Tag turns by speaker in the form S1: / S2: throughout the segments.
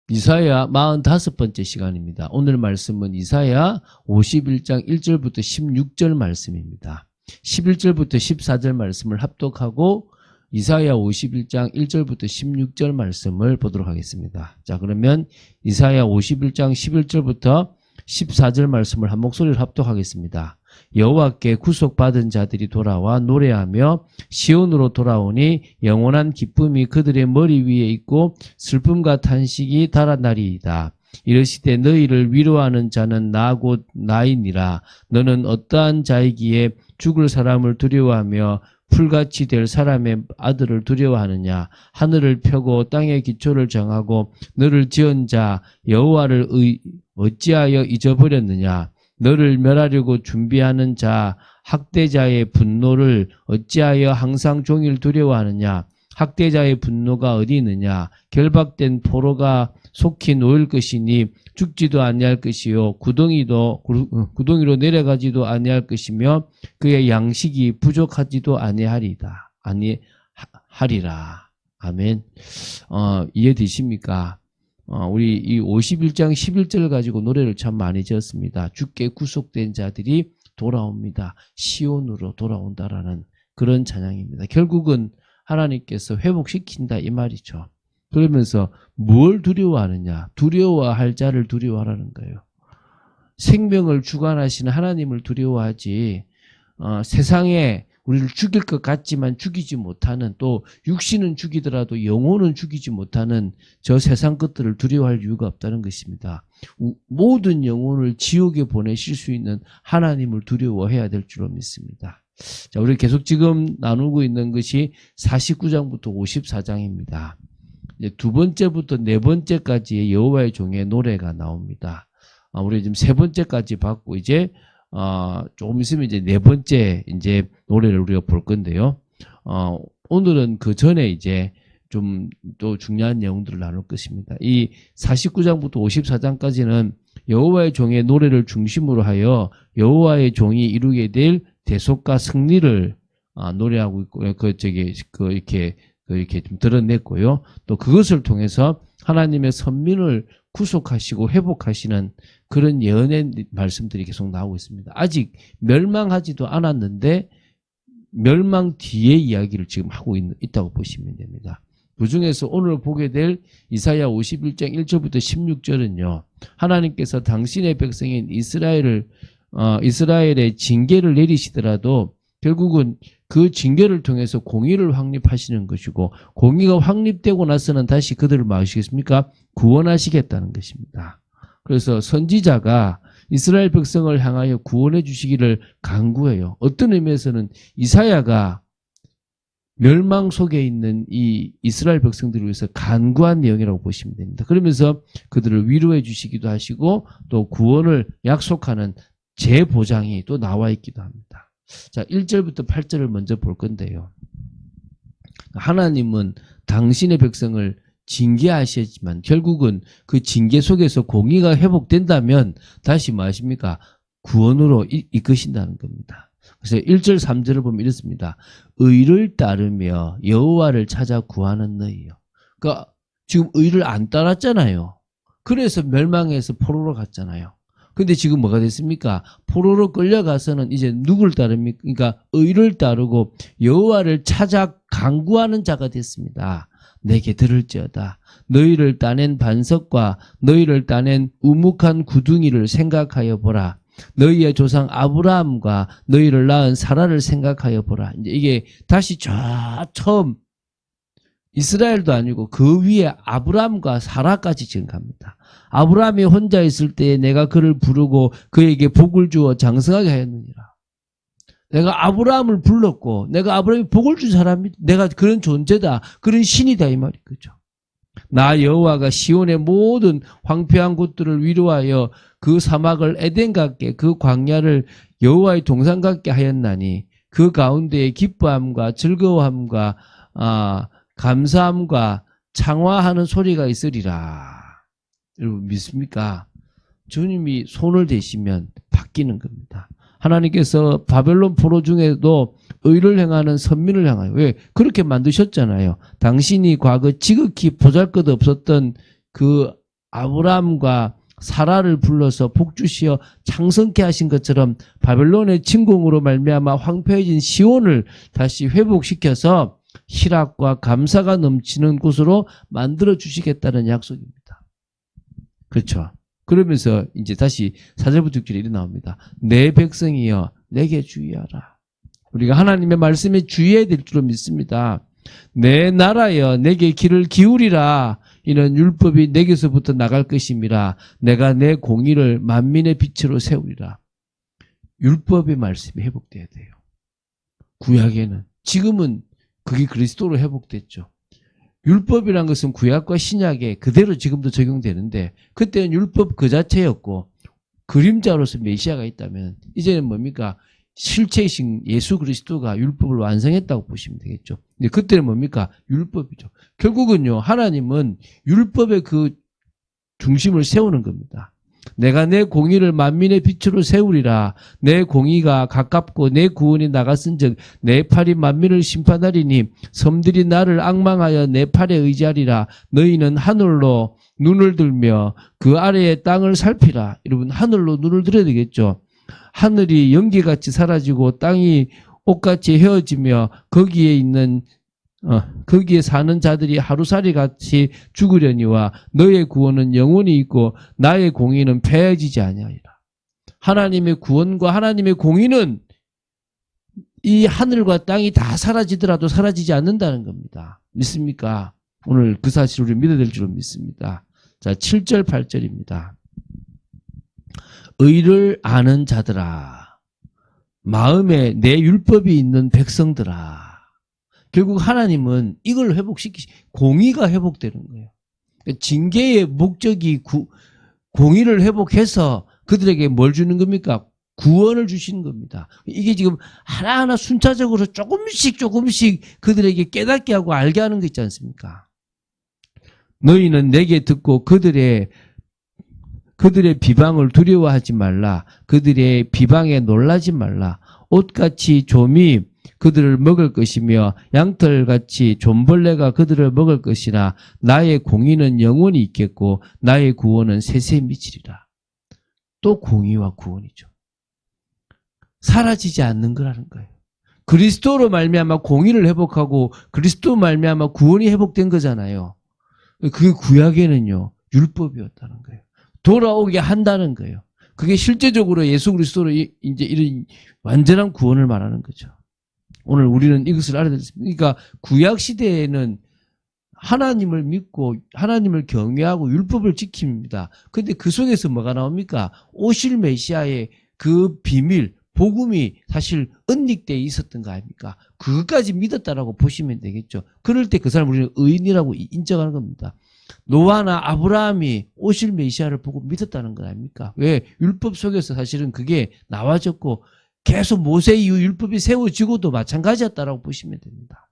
S1: 이사야 45번째 시간입니다. 오늘 말씀은 이사야 51장 1절부터 16절 말씀입니다. 11절부터 14절 말씀을 합독하고 이사야 51장 1절부터 16절 말씀을 보도록 하겠습니다. 자, 그러면 이사야 51장 11절부터 14절 말씀을 한 목소리로 합독하겠습니다. 여호와께 구속받은 자들이 돌아와 노래하며 시온으로 돌아오니 영원한 기쁨이 그들의 머리 위에 있고 슬픔과 탄식이 달아나리이다. 이르시되 너희를 위로하는 자는 나 곧 나이니라. 너는 어떠한 자이기에 죽을 사람을 두려워하며 풀같이 될 사람의 아들을 두려워하느냐. 하늘을 펴고 땅의 기초를 정하고 너를 지은 자 여호와를 어찌하여 잊어버렸느냐. 너를 멸하려고 준비하는 자 학대자의 분노를 어찌하여 항상 종일 두려워하느냐. 학대자의 분노가 어디 있느냐. 결박된 포로가 속히 놓일 것이니 죽지도 아니할 것이요 구덩이로 내려가지도 아니할 것이며 그의 양식이 부족하지도 아니하리라. 아멘. 이해되십니까? 우리 이 51장 11절 가지고 노래를 참 많이 지었습니다. 주께 구속된 자들이 돌아옵니다. 시온으로 돌아온다라는 그런 찬양입니다. 결국은 하나님께서 회복시킨다 이 말이죠. 그러면서 뭘 두려워하느냐? 두려워할 자를 두려워하라는 거예요. 생명을 주관하시는 하나님을 두려워하지 세상에 우리를 죽일 것 같지만 죽이지 못하는, 또 육신은 죽이더라도 영혼은 죽이지 못하는 저 세상 것들을 두려워할 이유가 없다는 것입니다. 모든 영혼을 지옥에 보내실 수 있는 하나님을 두려워해야 될 줄로 믿습니다. 자, 우리 계속 지금 나누고 있는 것이 49장부터 54장입니다. 이제 두 번째부터 네 번째까지의 여호와의 종의 노래가 나옵니다. 우리 지금 세 번째까지 봤고 이제 조금 있으면 이제 네 번째 이제 노래를 우리가 볼 건데요. 오늘은 그 전에 이제 좀 또 중요한 내용들을 나눌 것입니다. 이 49장부터 54장까지는 여호와의 종의 노래를 중심으로 하여 여호와의 종이 이루게 될 대속과 승리를 노래하고 있고 이렇게 좀 드러냈고요. 또 그것을 통해서 하나님의 선민을 구속하시고 회복하시는 그런 예언의 말씀들이 계속 나오고 있습니다. 아직 멸망하지도 않았는데 멸망 뒤의 이야기를 지금 하고 있다고 보시면 됩니다. 그 중에서 오늘 보게 될 이사야 51장 1절부터 16절은요. 하나님께서 당신의 백성인 이스라엘의 징계를 내리시더라도 결국은 그 징계를 통해서 공의를 확립하시는 것이고, 공의가 확립되고 나서는 다시 그들을 뭐 하시겠습니까? 구원하시겠다는 것입니다. 그래서 선지자가 이스라엘 백성을 향하여 구원해 주시기를 간구해요. 어떤 의미에서는 이사야가 멸망 속에 있는 이 이스라엘 백성들을 위해서 간구한 내용이라고 보시면 됩니다. 그러면서 그들을 위로해 주시기도 하시고 또 구원을 약속하는 재보장이 또 나와 있기도 합니다. 자, 1절부터 8절을 먼저 볼 건데요. 하나님은 당신의 백성을 징계하시지만 결국은 그 징계 속에서 공의가 회복된다면 다시 뭐 하십니까? 구원으로 이끄신다는 겁니다. 그래서 1절 3절을 보면 이렇습니다. 의를 따르며 여호와를 찾아 구하는 너희요. 그러니까 지금 의를 안 따랐잖아요. 그래서 멸망해서 포로로 갔잖아요. 근데 지금 뭐가 됐습니까? 포로로 끌려가서는 이제 누굴 따릅니까? 그러니까 의를 따르고 여호와를 찾아 간구하는 자가 됐습니다. 내게 들을지어다. 너희를 따낸 반석과 너희를 따낸 우묵한 구둥이를 생각하여 보라. 너희의 조상 아브라함과 너희를 낳은 사라를 생각하여 보라. 이제 이게 다시 처음 이스라엘도 아니고 그 위에 아브라함과 사라까지 지금 갑니다. 아브라함이 혼자 있을 때에 내가 그를 부르고 그에게 복을 주어 장성하게 하였느니라. 내가 아브라함을 불렀고 내가 아브라함이 복을 준 사람이 내가 그런 존재다. 그런 신이다 이 말이 그죠. 나 여호와가 시온의 모든 황폐한 곳들을 위로하여 그 사막을 에덴 같게 그 광야를 여호와의 동산 같게 하였나니 그 가운데에 기뻐함과 즐거워함과 감사함과 창화하는 소리가 있으리라. 여러분 믿습니까? 주님이 손을 대시면 바뀌는 겁니다. 하나님께서 바벨론 포로 중에도 의를 행하는 선민을 향하여 왜 그렇게 만드셨잖아요. 당신이 과거 지극히 보잘것없었던 그 아브라함과 사라를 불러서 복주시어 창성케 하신 것처럼 바벨론의 침공으로 말미암아 황폐해진 시온을 다시 회복시켜서 희락과 감사가 넘치는 곳으로 만들어 주시겠다는 약속입니다. 그렇죠. 그러면서 이제 다시 4절부터 6절에 이렇게 나옵니다. 내 백성이여 내게 주의하라. 우리가 하나님의 말씀에 주의해야 될 줄로 믿습니다. 내 나라여 내게 귀를 기울이라. 이는 율법이 내게서부터 나갈 것임이라. 내가 내 공의를 만민의 빛으로 세우리라. 율법의 말씀이 회복돼야 돼요. 구약에는. 지금은 그게 그리스도로 회복됐죠. 율법이란 것은 구약과 신약에 그대로 지금도 적용되는데 그때는 율법 그 자체였고 그림자로서 메시아가 있다면 이제는 뭡니까? 실체이신 예수 그리스도가 율법을 완성했다고 보시면 되겠죠. 근데 그때는 뭡니까? 율법이죠. 결국은요, 하나님은 율법의 그 중심을 세우는 겁니다. 내가 내 공의를 만민의 빛으로 세우리라. 내 공의가 가깝고 내 구원이 나갔은즉 내 팔이 만민을 심판하리니 섬들이 나를 앙망하여 내 팔에 의지하리라. 너희는 하늘로 눈을 들며 그 아래의 땅을 살피라. 여러분 하늘로 눈을 들어야 되겠죠. 하늘이 연기같이 사라지고 땅이 옷같이 헤어지며 거기에 사는 자들이 하루살이 같이 죽으려니와 너의 구원은 영원히 있고 나의 공의는 패해지지 아니하리라. 하나님의 구원과 하나님의 공의는 이 하늘과 땅이 다 사라지더라도 사라지지 않는다는 겁니다. 믿습니까? 오늘 그 사실을 우리 믿어야 될 줄로 믿습니다. 자, 7절 8절입니다. 의를 아는 자들아, 마음에 내 율법이 있는 백성들아. 결국 하나님은 이걸 공의가 회복되는 거예요. 징계의 목적이 공의를 회복해서 그들에게 뭘 주는 겁니까? 구원을 주시는 겁니다. 이게 지금 하나하나 순차적으로 조금씩 그들에게 깨닫게 하고 알게 하는 거 있지 않습니까? 너희는 내게 듣고 그들의 비방을 두려워하지 말라. 그들의 비방에 놀라지 말라. 옷같이 좀이 그들을 먹을 것이며 양털같이 좀벌레가 그들을 먹을 것이나 나의 공의는 영원히 있겠고 나의 구원은 세세히 미치리라. 또 공의와 구원이죠. 사라지지 않는 거라는 거예요. 그리스도로 말미암아 공의를 회복하고 그리스도 말미암아 구원이 회복된 거잖아요. 그게 구약에는요 율법이었다는 거예요. 돌아오게 한다는 거예요. 그게 실제적으로 예수 그리스도로 이제 이런 완전한 구원을 말하는 거죠. 오늘 우리는 이것을 알아야 됩니다. 그러니까 구약 시대에는 하나님을 믿고 하나님을 경외하고 율법을 지킵니다. 그런데 그 속에서 뭐가 나옵니까? 오실 메시아의 그 비밀, 복음이 사실 은닉되어 있었던 거 아닙니까? 그것까지 믿었다라고 보시면 되겠죠. 그럴 때 그 사람 우리는 의인이라고 인정하는 겁니다. 노아나 아브라함이 오실 메시아를 보고 믿었다는 거 아닙니까? 왜? 율법 속에서 사실은 그게 나와졌고 계속 모세 이후 율법이 세워지고도 마찬가지였다라고 보시면 됩니다.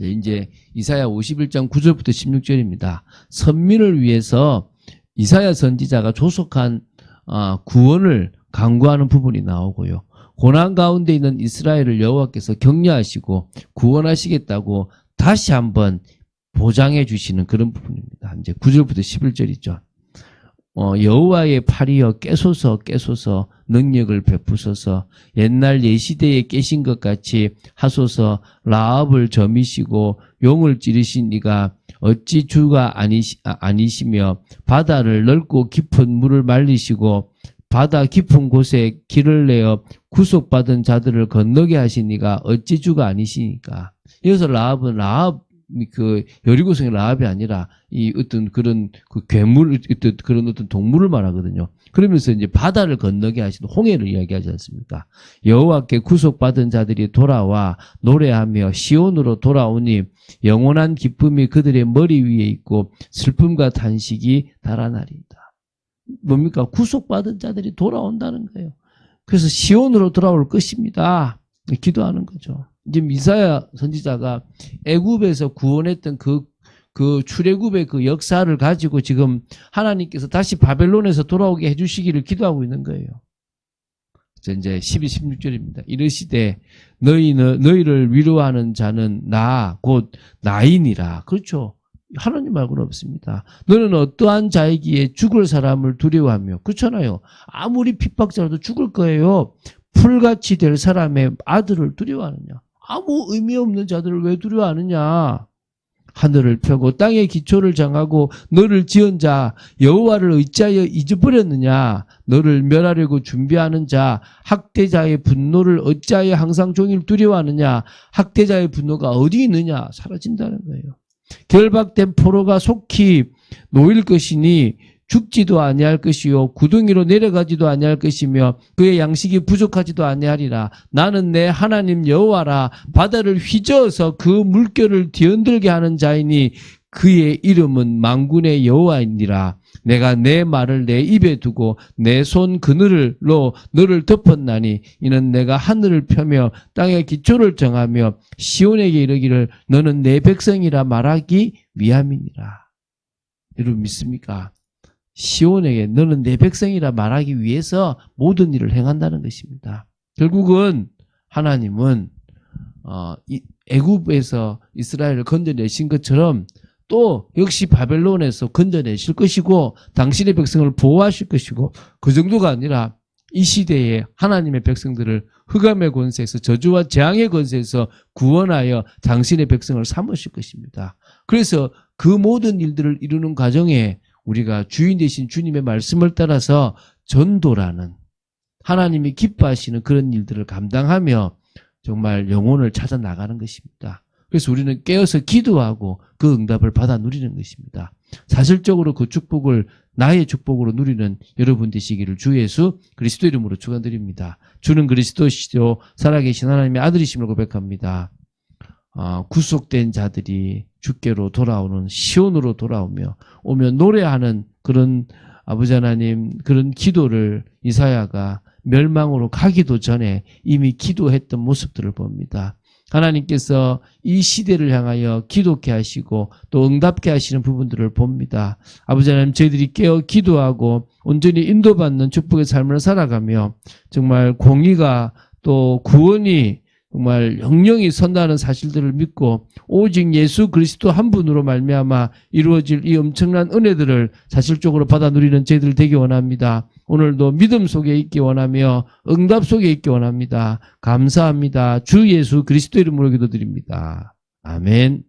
S1: 이제 이사야 51장 9절부터 16절입니다. 선민을 위해서 이사야 선지자가 조속한 구원을 강구하는 부분이 나오고요. 고난 가운데 있는 이스라엘을 여호와께서 격려하시고 구원하시겠다고 다시 한번 보장해 주시는 그런 부분입니다. 이제 9절부터 11절이죠. 여호와의 팔이여 깨소서 능력을 베푸소서 옛날 예시대에 깨신 것 같이 하소서. 라합을 점이시고 용을 찌르신 이가 어찌 주가 아니시며 바다를 넓고 깊은 물을 말리시고 바다 깊은 곳에 길을 내어 구속받은 자들을 건너게 하신 이가 어찌 주가 아니시니까. 여기서 라합은 그 여리고성의 라합이 아니라 이 어떤 그런 그 괴물, 그런 어떤 동물을 말하거든요. 그러면서 이제 바다를 건너게 하신 홍해를 이야기하지 않습니까? 여호와께 구속받은 자들이 돌아와 노래하며 시온으로 돌아오니 영원한 기쁨이 그들의 머리 위에 있고 슬픔과 탄식이 달아나리이다. 뭡니까? 구속받은 자들이 돌아온다는 거예요. 그래서 시온으로 돌아올 것입니다. 기도하는 거죠. 지금 이사야 선지자가 애굽에서 구원했던 그 출애굽의 그 역사를 가지고 지금 하나님께서 다시 바벨론에서 돌아오게 해주시기를 기도하고 있는 거예요. 그래서 이제 12, 16절입니다. 이르시되 너희를 위로하는 자는 나 곧 나이니라. 그렇죠. 하나님 말고는 없습니다. 너는 어떠한 자이기에 죽을 사람을 두려워하며, 그렇잖아요. 아무리 핍박자라도 죽을 거예요. 풀같이 될 사람의 아들을 두려워하느냐. 아무 의미 없는 자들을 왜 두려워하느냐. 하늘을 펴고 땅의 기초를 정하고 너를 지은 자 여호와를 어찌하여 잊어버렸느냐. 너를 멸하려고 준비하는 자 학대자의 분노를 어찌하여 항상 종일 두려워하느냐. 학대자의 분노가 어디 있느냐. 사라진다는 거예요. 결박된 포로가 속히 놓일 것이니 죽지도 아니할 것이요 구덩이로 내려가지도 아니할 것이며 그의 양식이 부족하지도 아니하리라. 나는 내 하나님 여호와라. 바다를 휘저어서 그 물결을 뒤흔들게 하는 자이니 그의 이름은 만군의 여호와이니라. 내가 내 말을 내 입에 두고 내 손 그늘로 너를 덮었나니 이는 내가 하늘을 펴며 땅의 기초를 정하며 시온에게 이르기를 너는 내 백성이라 말하기 위함이니라. 여러분 믿습니까? 시온에게 너는 내 백성이라 말하기 위해서 모든 일을 행한다는 것입니다. 결국은 하나님은 애굽에서 이스라엘을 건져내신 것처럼 또 역시 바벨론에서 건져내실 것이고 당신의 백성을 보호하실 것이고 그 정도가 아니라 이 시대에 하나님의 백성들을 흑암의 권세에서 저주와 재앙의 권세에서 구원하여 당신의 백성을 삼으실 것입니다. 그래서 그 모든 일들을 이루는 과정에 우리가 주인 되신 주님의 말씀을 따라서 전도라는 하나님이 기뻐하시는 그런 일들을 감당하며 정말 영혼을 찾아 나가는 것입니다. 그래서 우리는 깨어서 기도하고 그 응답을 받아 누리는 것입니다. 사실적으로 그 축복을 나의 축복으로 누리는 여러분 되시기를 주 예수 그리스도 이름으로 축원드립니다. 주는 그리스도시요 살아계신 하나님의 아들이심을 고백합니다. 구속된 자들이 주께로 돌아오는 시온으로 돌아오며 오며 노래하는 그런 아버지 하나님 그런 기도를 이사야가 멸망으로 가기도 전에 이미 기도했던 모습들을 봅니다. 하나님께서 이 시대를 향하여 기도케 하시고 또 응답케 하시는 부분들을 봅니다. 아버지 하나님 저희들이 깨어 기도하고 온전히 인도받는 축복의 삶을 살아가며 정말 공의가 또 구원이 정말 영영이 선다는 사실들을 믿고 오직 예수 그리스도 한 분으로 말미암아 이루어질 이 엄청난 은혜들을 사실적으로 받아 누리는 저희들 되기 원합니다. 오늘도 믿음 속에 있기 원하며 응답 속에 있기 원합니다. 감사합니다. 주 예수 그리스도 이름으로 기도드립니다. 아멘.